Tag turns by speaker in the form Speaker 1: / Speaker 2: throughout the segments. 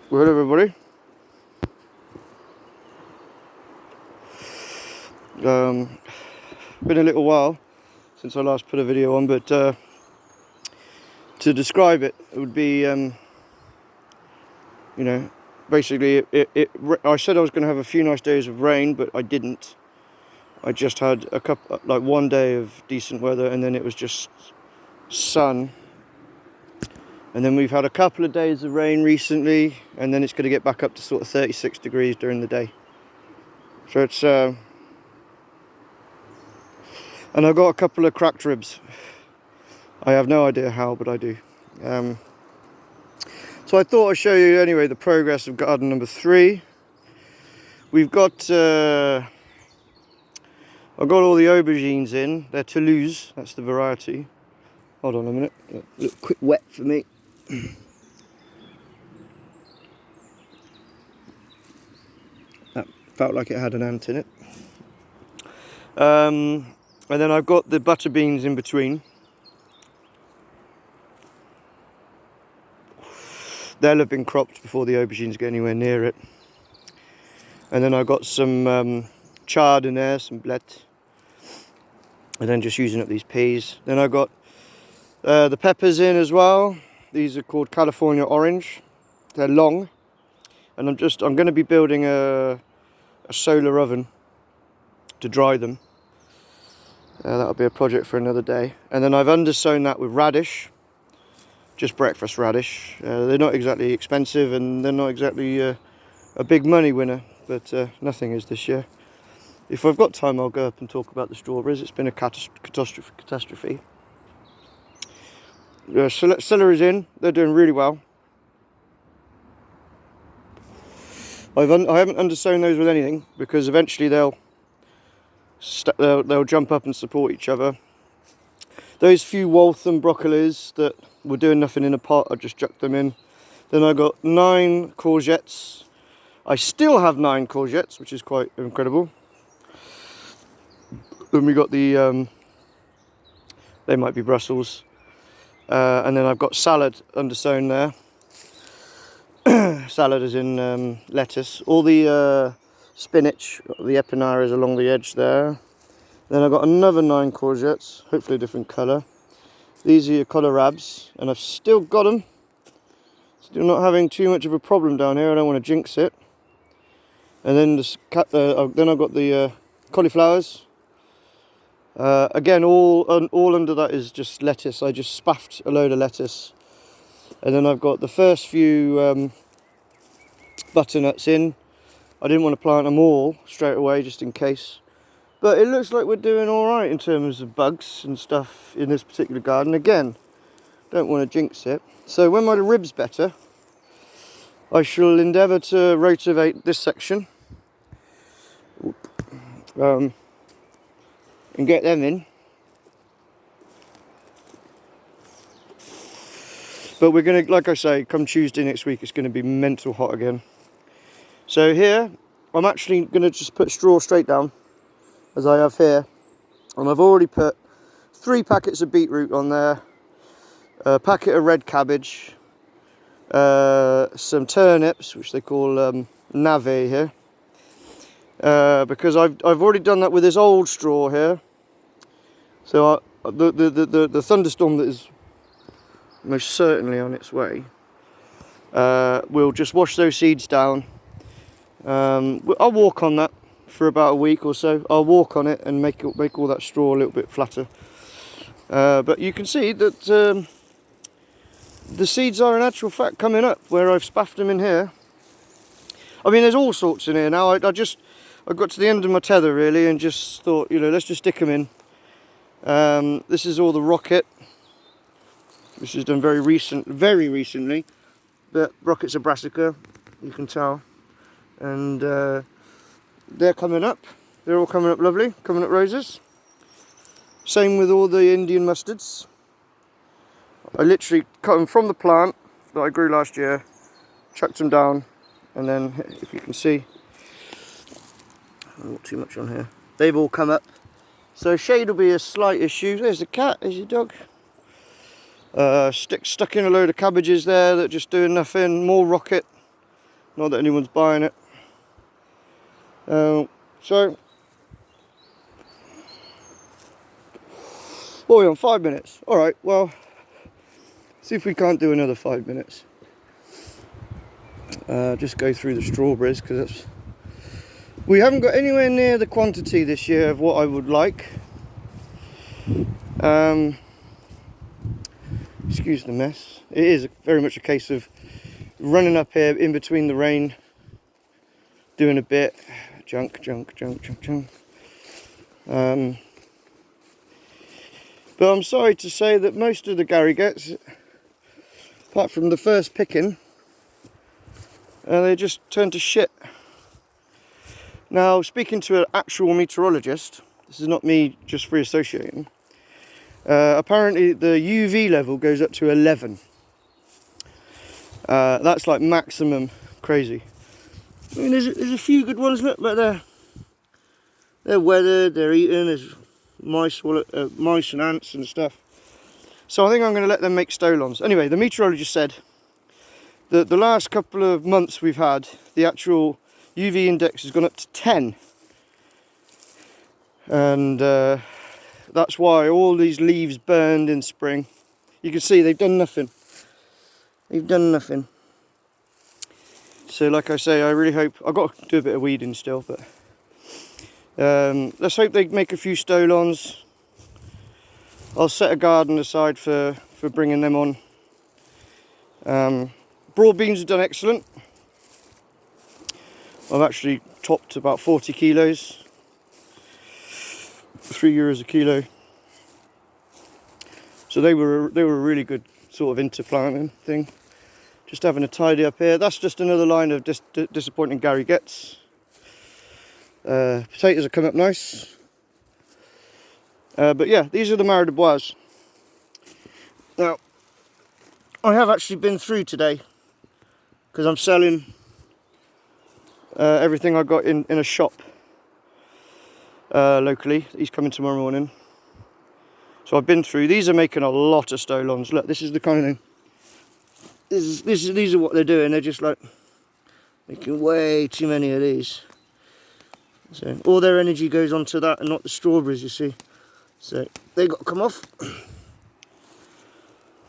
Speaker 1: Well, hello everybody. Been a little while since I last put a video on, but to describe it, it would be, basically, I said I was going to have a few nice days of rain, but I didn't. I just had one day of decent weather, and then it was just sun. And then we've had a couple of days of rain recently, and then it's going to get back up to sort of 36 degrees during the day. So it's, and I've got a couple of cracked ribs. I have no idea how, but I do. So I thought I'd show you anyway the progress of garden number 3. We've got, I've got all the aubergines in. They're Toulouse, that's the variety. Hold on a minute, a little quick wet for me. That felt like it had an ant in it. And then I've got the butter beans in between. They'll have been cropped before the aubergines get anywhere near it. And then I've got some chard in there, some blette. And then just using up these peas. Then I've got the peppers in as well. These are called California orange. They're long. And I'm going to be building a solar oven to dry them. That'll be a project for another day. And then I've undersown that with radish. Just breakfast radish. They're not exactly expensive, and they're not exactly a big money winner, but nothing is this year. If I've got time, I'll go up and talk about the strawberries. It's been a catastrophe. Celery's in. They're doing really well. I haven't undersown those with anything, because eventually they'll jump up and support each other. Those few Waltham broccolis that were doing nothing in a pot, I just chucked them in. Then I got 9 courgettes. I still have 9 courgettes, which is quite incredible. Then we got the, they might be Brussels. And then I've got salad undersown there. Salad is in lettuce. All the spinach, the epinara is along the edge there. Then I've got another 9 courgettes, hopefully a different colour. These are your kohlrabi, and I've still got them. Still not having too much of a problem down here. I don't want to jinx it. And then then I've got the cauliflowers. Again, all under that is just lettuce. I just spaffed a load of lettuce. And then I've got the first few butternuts in. I didn't want to plant them all straight away, just in case. But it looks like we're doing all right in terms of bugs and stuff in this particular garden. Again, don't want to jinx it. So when my rib's better, I shall endeavour to rotivate this section and get them in. But we're going to, like I say, come Tuesday next week, it's going to be mental hot again. So here, I'm actually going to just put straw straight down, as I have here. And I've already put 3 packets of beetroot on there, a packet of red cabbage, some turnips, which they call navet here. Because I've already done that with this old straw here. So the thunderstorm that is most certainly on its way, we'll just wash those seeds down. I'll walk on that for about a week or so. I'll walk on it and make all that straw a little bit flatter. But you can see that the seeds are in actual fact coming up where I've spaffed them in here. I mean, there's all sorts in here now. I got to the end of my tether really and just thought, let's just stick them in. This is all the rocket. This is done very recently. But rockets are brassica, you can tell. And they're coming up. They're all coming up lovely, coming up roses. Same with all the Indian mustards. I literally cut them from the plant that I grew last year, chucked them down, and then, if you can see, not too much on here, they've all come up. So shade will be a slight issue. There's the cat, there's your dog. Stuck in a load of cabbages there that just doing nothing. More rocket. Not that anyone's buying it. So, what are we on? 5 minutes. Alright, well, see if we can't do another 5 minutes. Just go through the strawberries, because we haven't got anywhere near the quantity this year of what I would like. Excuse the mess. It is very much a case of running up here in between the rain, doing a bit junk. But I'm sorry to say that most of the Garrigets, apart from the first picking, they just turn to shit. Now, speaking to an actual meteorologist, this is not me just free associating, apparently the UV level goes up to 11. That's like maximum crazy. I mean, there's a few good ones, look, but they're weathered, they're eaten, there's mice and ants and stuff. So I think I'm going to let them make stolons. Anyway, the meteorologist said that the last couple of months we've had, the actual UV index has gone up to 10. And that's why all these leaves burned in spring. You can see they've done nothing. They've done nothing. So like I say, I really hope, I've got to do a bit of weeding still, but let's hope they make a few stolons. I'll set a garden aside for bringing them on. Broad beans have done excellent. I've actually topped about 40 kilos. €3 a kilo. So they were a really good sort of interplanting thing. Just having a tidy up here. That's just another line of disappointing Garrigets. Potatoes have come up nice. But yeah, these are the Mare de Bois. Now, I have actually been through today because I'm selling everything I got in a shop locally. He's coming tomorrow morning. So I've been through. These are making a lot of stolons. Look, this is the kind of thing. These are what they're doing. They're just like making way too many of these. So all their energy goes onto that and not the strawberries, you see. So they got to come off.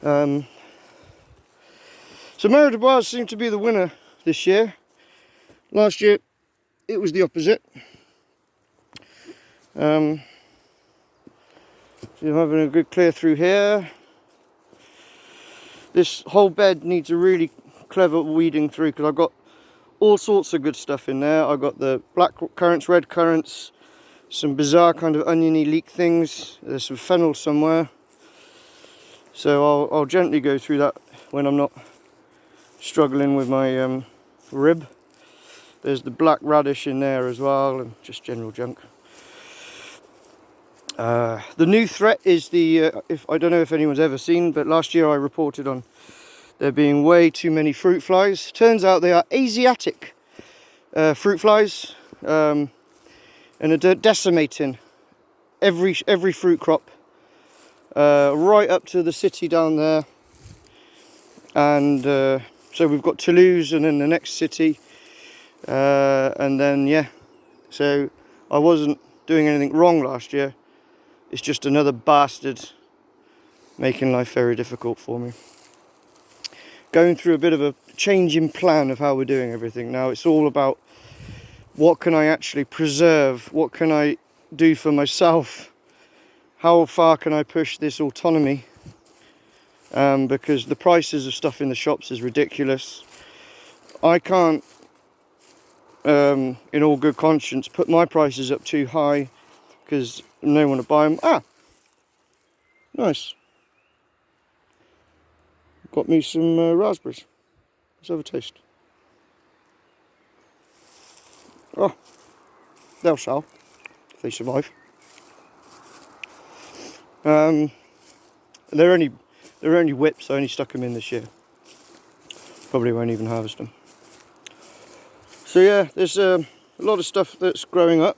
Speaker 1: So Mare de Bois seemed to be the winner this year. Last year it was the opposite. So I'm having a good clear through here. This whole bed needs a really clever weeding through because I've got all sorts of good stuff in there. I've got the black currants, red currants, some bizarre kind of oniony leek things. There's some fennel somewhere. So I'll gently go through that when I'm not struggling with my rib. There's the black radish in there as well, and just general junk. The new threat is the, I don't know if anyone's ever seen, but last year I reported on there being way too many fruit flies. Turns out they are Asiatic fruit flies, and are decimating every fruit crop right up to the city down there. And so we've got Toulouse and then the next city, and then yeah, so I wasn't doing anything wrong last year. It's just another bastard making life very difficult for me. Going through a bit of a change in plan of how we're doing everything now. It's all about what can I actually preserve, what can I do for myself, how far can I push this autonomy, because the prices of stuff in the shops is ridiculous. I can't, in all good conscience, put my prices up too high because no one will buy them. Ah, nice. Got me some raspberries. Let's have a taste. Oh, they'll shall if they survive. They're only whips. I only stuck them in this year. Probably won't even harvest them. So yeah, there's a lot of stuff that's growing up.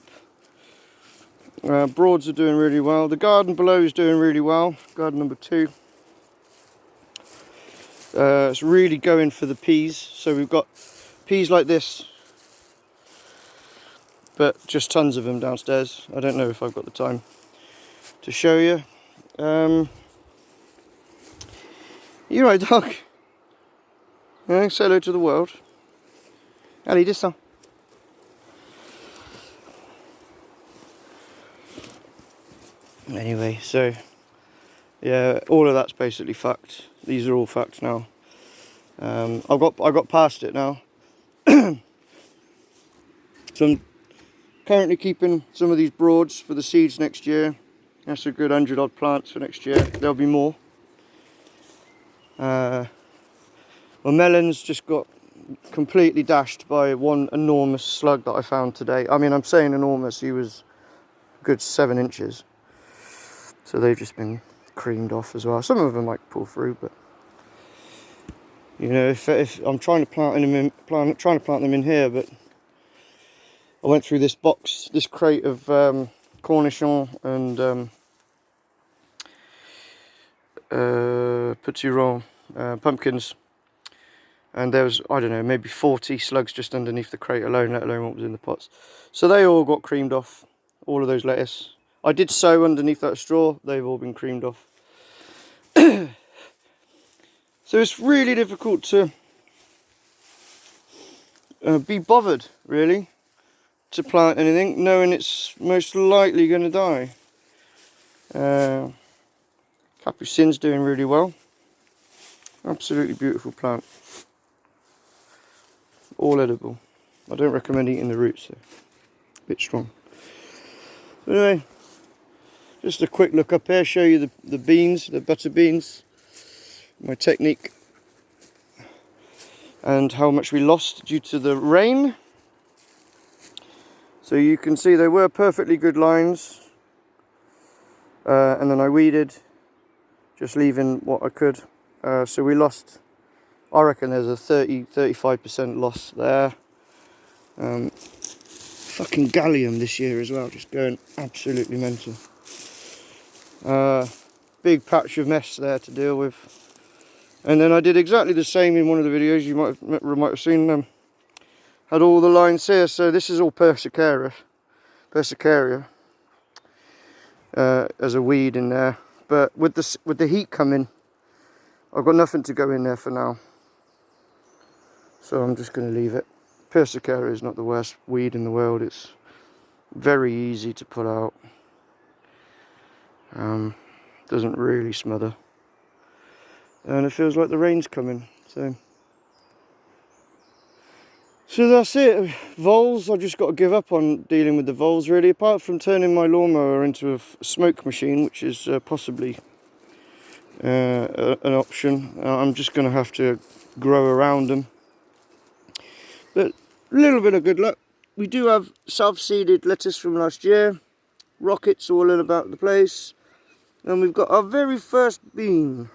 Speaker 1: Broads are doing really well. The garden below is doing really well. Garden number 2. It's really going for the peas. So we've got peas like this, but just tons of them downstairs. I don't know if I've got the time to show you. You're right, dog. Yeah, say hello to the world. Allez, descends. Anyway, so yeah, all of that's basically fucked. These are all fucked now. I got past it now. So I'm currently keeping some of these broads for the seeds next year. That's a good 100 odd plants for next year. There'll be more. My melons just got completely dashed by one enormous slug that I found today. I mean, I'm saying enormous, he was a good 7 inches. So they've just been creamed off as well. Some of them might pull through, but you know, if I'm trying to plant them in here, but I went through this crate of cornichon and potiron pumpkins, and there was, I don't know, maybe 40 slugs just underneath the crate alone, let alone what was in the pots. So they all got creamed off, all of those lettuce. I did sow underneath that straw, they've all been creamed off. So it's really difficult to be bothered, really, to plant anything, knowing it's most likely going to die. Capucin's doing really well. Absolutely beautiful plant. All edible. I don't recommend eating the roots, though. A bit strong. Anyway, just a quick look up here, show you the beans, the butter beans, my technique, and how much we lost due to the rain. So you can see they were perfectly good lines, and then I weeded, just leaving what I could. So we lost, I reckon there's a 30-35% loss there. Fucking gallium this year as well, just going absolutely mental. Big patch of mess there to deal with. And then I did exactly the same in one of the videos you might have seen them. Had all the lines here, so this is all Persicaria as a weed in there. But with the heat coming, I've got nothing to go in there for now, so I'm just going to leave it. Persicaria is not the worst weed in the world. It's very easy to pull out. Doesn't really smother, and it feels like the rain's coming. So that's it. Voles, I've just got to give up on dealing with the voles, really, apart from turning my lawnmower into a smoke machine, which is possibly an option. I'm just going to have to grow around them. But a little bit of good luck. We do have self-seeded lettuce from last year. Rockets all in about the place. And we've got our very first bean.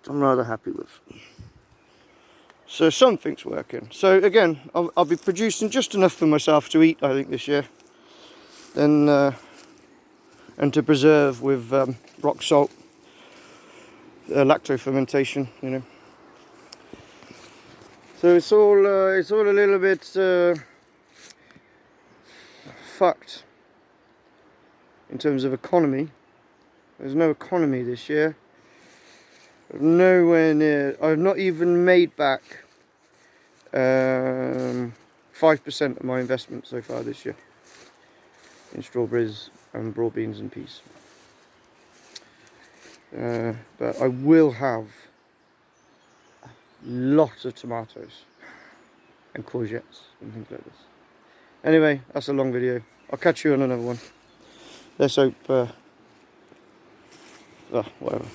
Speaker 1: I'm rather happy with. So something's working. So again, I'll be producing just enough for myself to eat, I think, this year. Then and to preserve with rock salt, lacto fermentation, you know. So it's all a little bit fucked in terms of economy. There's no economy this year. Nowhere near. I've not even made back 5% of my investment so far this year in strawberries and broad beans and peas. But I will have lots of tomatoes and courgettes and things like this. Anyway, that's a long video. I'll catch you on another one. Let's hope, whatever.